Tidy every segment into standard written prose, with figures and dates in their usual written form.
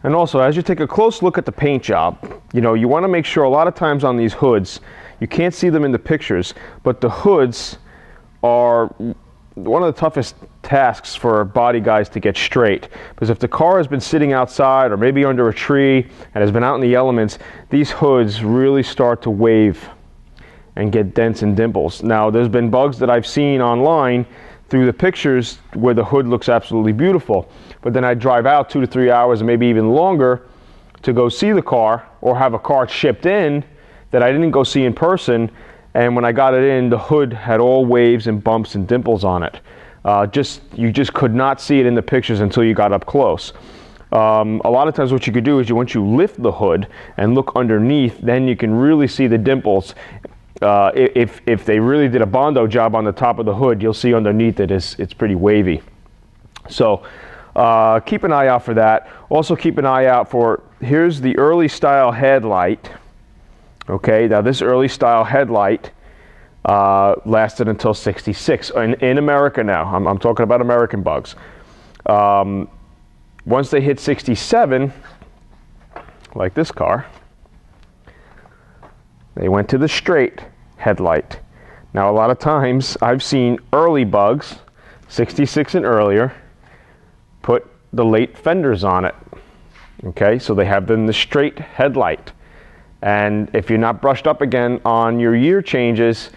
And also, as you take a close look at the paint job, you know, you want to make sure a lot of times on these hoods, you can't see them in the pictures, but the hoods are one of the toughest tasks for body guys to get straight. Because if the car has been sitting outside or maybe under a tree and has been out in the elements, these hoods really start to wave and get dents and dimples. Now, there's been bugs that I've seen online through the pictures where the hood looks absolutely beautiful, but then I drive out 2 to 3 hours and maybe even longer to go see the car or have a car shipped in that I didn't go see in person, and when I got it in, the hood had all waves and bumps and dimples on it. You just could not see it in the pictures until you got up close. A lot of times what you could do is once you lift the hood and look underneath, then you can really see the dimples. If they really did a Bondo job on the top of the hood, you'll see underneath it's pretty wavy. So keep an eye out for that. Also keep an eye out for, here's the early style headlight. Okay, now this early style headlight lasted until '66 in America now. I'm talking about American bugs. Once they hit '67, like this car, they went to the straight headlight. Now, a lot of times I've seen early bugs, '66 and earlier, put the late fenders on it. Okay, so they have them the straight headlight. And if you're not brushed up again on your year changes,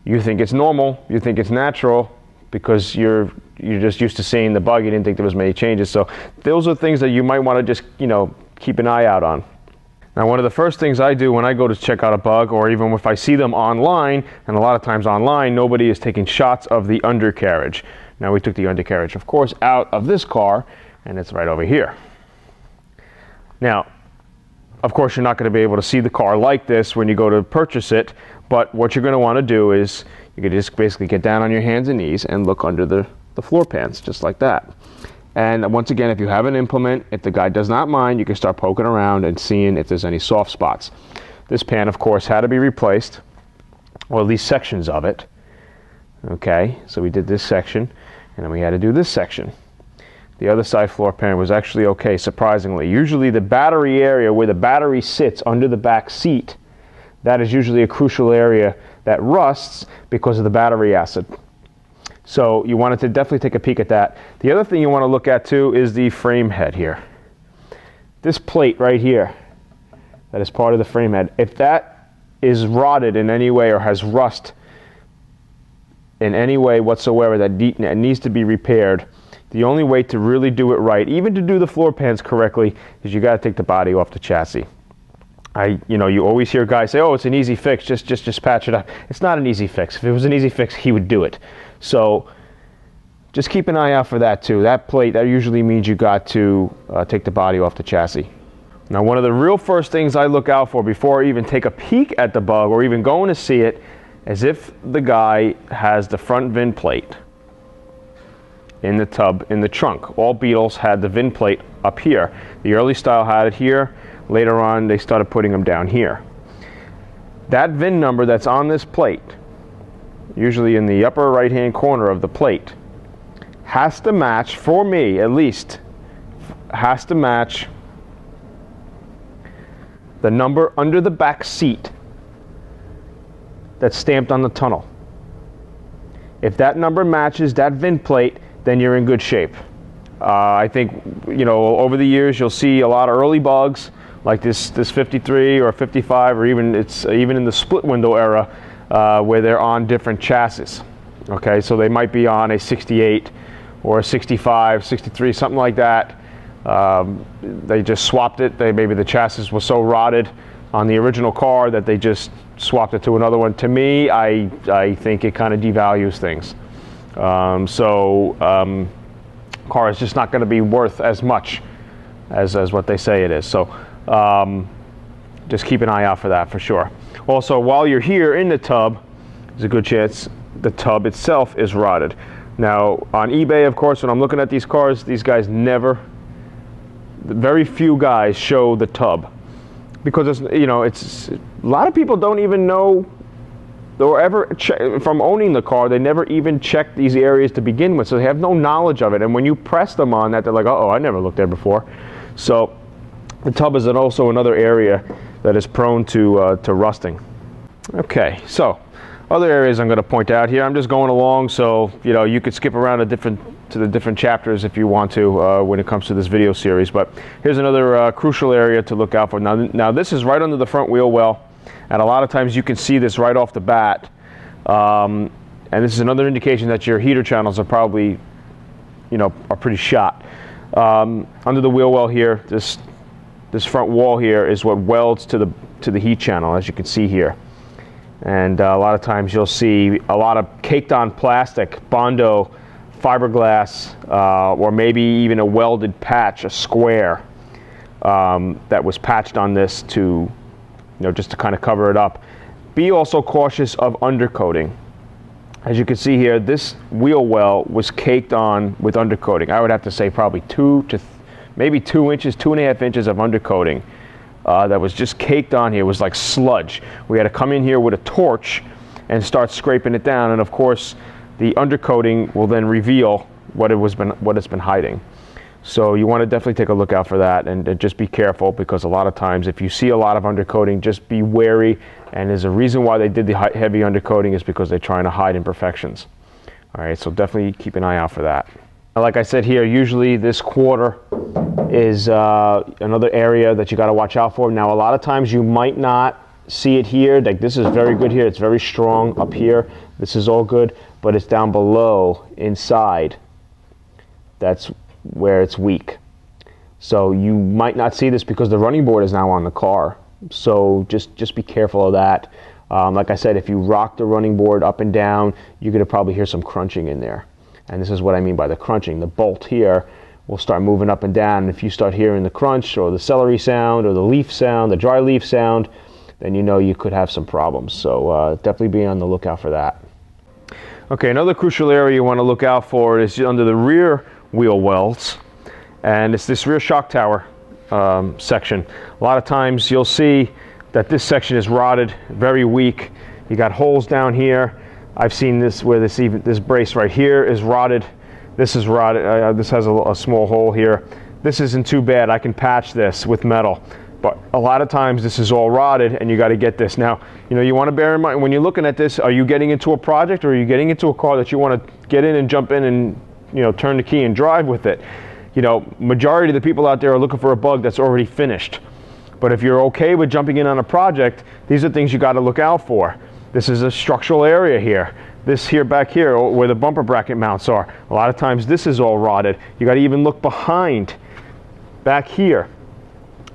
you think it's normal, you think it's natural, because you're just used to seeing the bug, you didn't think there was many changes. So those are things that you might want to just, you know, keep an eye out on. Now, one of the first things I do when I go to check out a bug, or even if I see them online, and a lot of times online, nobody is taking shots of the undercarriage. Now, we took the undercarriage, of course, out of this car, and it's right over here. Now, of course, you're not going to be able to see the car like this when you go to purchase it, but what you're going to want to do is you can just basically get down on your hands and knees and look under the floor pans, just like that. And once again, if you have an implement, if the guy does not mind, you can start poking around and seeing if there's any soft spots. This pan, of course, had to be replaced, or at least sections of it. Okay, so we did this section, and then we had to do this section. The other side floor pan was actually okay, surprisingly. Usually the battery area where the battery sits under the back seat, that is usually a crucial area that rusts because of the battery acid. So you wanted to definitely take a peek at that. The other thing you want to look at too is the frame head here. This plate right here, that is part of the frame head. If that is rotted in any way or has rust in any way whatsoever that needs to be repaired, the only way to really do it right, even to do the floor pans correctly, is you got to take the body off the chassis. You always hear guys say, "Oh, it's an easy fix. Just patch it up." It's not an easy fix. If it was an easy fix, he would do it. So just keep an eye out for that too. That plate, that usually means you got to take the body off the chassis. Now, one of the real first things I look out for before I even take a peek at the bug or even going to see it is if the guy has the front VIN plate in the tub, in the trunk. All Beetles had the VIN plate up here. The early style had it here. Later on, they started putting them down here. That VIN number that's on this plate, usually in the upper right-hand corner of the plate, has to match, for me at least, has to match the number under the back seat that's stamped on the tunnel. If that number matches that VIN plate, then you're in good shape. I think, over the years you'll see a lot of early bugs like this 53 or 55, or even in the split window era where they're on different chassis. Okay, so they might be on a 68 or a 65, 63, something like that. They just swapped it. Maybe the chassis was so rotted on the original car that they just swapped it to another one. To me, I think it kind of devalues things. Car is just not going to be worth as much as what they say it is. So just keep an eye out for that for sure. Also, while you're here in the tub, there's a good chance the tub itself is rotted. Now, on eBay, of course, when I'm looking at these cars, these guys very few guys show the tub, because it's a lot of people don't even know or ever from owning the car, they never even checked these areas to begin with, so they have no knowledge of it. And when you press them on that, they're like, "Oh, I never looked there before." So the tub is also another area that is prone to rusting. Okay, so other areas I'm going to point out here. I'm just going along, so you could skip around to the different chapters if you want to when it comes to this video series. But here's another crucial area to look out for. Now this is right under the front wheel well, and a lot of times you can see this right off the bat. And this is another indication that your heater channels are probably, are pretty shot. Under the wheel well here, this front wall here is what welds to the heat channel, as you can see here. And a lot of times you'll see a lot of caked on plastic, Bondo, fiberglass, or maybe even a welded patch, a square that was patched on this to, just to kind of cover it up. Be also cautious of undercoating. As you can see here, this wheel well was caked on with undercoating. I would have to say probably maybe 2 inches, 2.5 inches of undercoating. That was just caked on here. It was like sludge. We had to come in here with a torch and start scraping it down, and of course the undercoating will then reveal what it's been hiding. So you want to definitely take a look out for that, and just be careful, because a lot of times if you see a lot of undercoating, just be wary. And there's a reason why they did the heavy undercoating, is because they're trying to hide imperfections. All right, so definitely keep an eye out for that. Like I said here, usually this quarter is another area that you got to watch out for. Now, a lot of times you might not see it here. Like, this is very good here. It's very strong up here. This is all good, but it's down below inside. That's where it's weak. So you might not see this because the running board is now on the car. So just be careful of that. Like I said, if you rock the running board up and down, you're going to probably hear some crunching in there. And this is what I mean by the crunching. The bolt here will start moving up and down. And if you start hearing the crunch, or the celery sound, or the leaf sound, the dry leaf sound, then you could have some problems. So definitely be on the lookout for that. Okay, another crucial area you want to look out for is under the rear wheel wells. And it's this rear shock tower section. A lot of times you'll see that this section is rotted, very weak. You got holes down here. I've seen this where this brace right here is rotted. This is rotted. This has a small hole here. This isn't too bad. I can patch this with metal. But a lot of times this is all rotted, and you got to get this. Now, you want to bear in mind when you're looking at this, are you getting into a project, or are you getting into a car that you want to get in and jump in and turn the key and drive with it? Majority of the people out there are looking for a bug that's already finished. But if you're okay with jumping in on a project, these are things you got to look out for. This is a structural area here. This here, back here, where the bumper bracket mounts are. A lot of times this is all rotted. You got to even look behind, back here.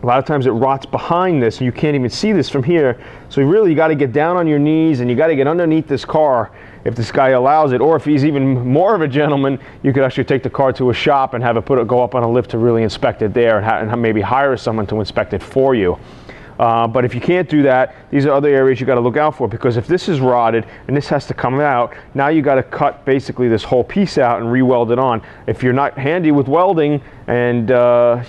A lot of times it rots behind this, and you can't even see this from here. So you got to get down on your knees, and you got to get underneath this car if this guy allows it. Or if he's even more of a gentleman, you could actually take the car to a shop and have it go up on a lift to really inspect it there, and maybe hire someone to inspect it for you. But if you can't do that, these are other areas you got to look out for, because if this is rotted and this has to come out, now you got to cut basically this whole piece out and re-weld it on. If you're not handy with welding, and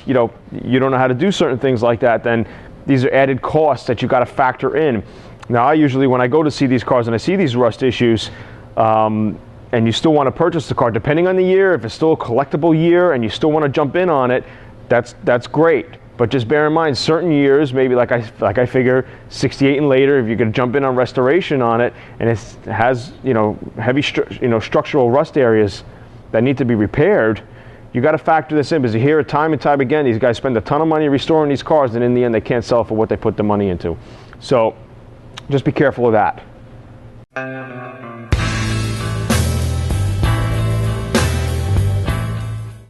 you don't know how to do certain things like that, then these are added costs that you got to factor in. Now, I usually, when I go to see these cars and I see these rust issues, and you still want to purchase the car, depending on the year, if it's still a collectible year and you still want to jump in on it, that's great. But just bear in mind, certain years, maybe like I figure 68 and later, if you're going to jump in on restoration on it, and it has heavy structural rust areas that need to be repaired, you got to factor this in, because you hear it time and time again. These guys spend a ton of money restoring these cars, and in the end, they can't sell for what they put the money into. So just be careful of that.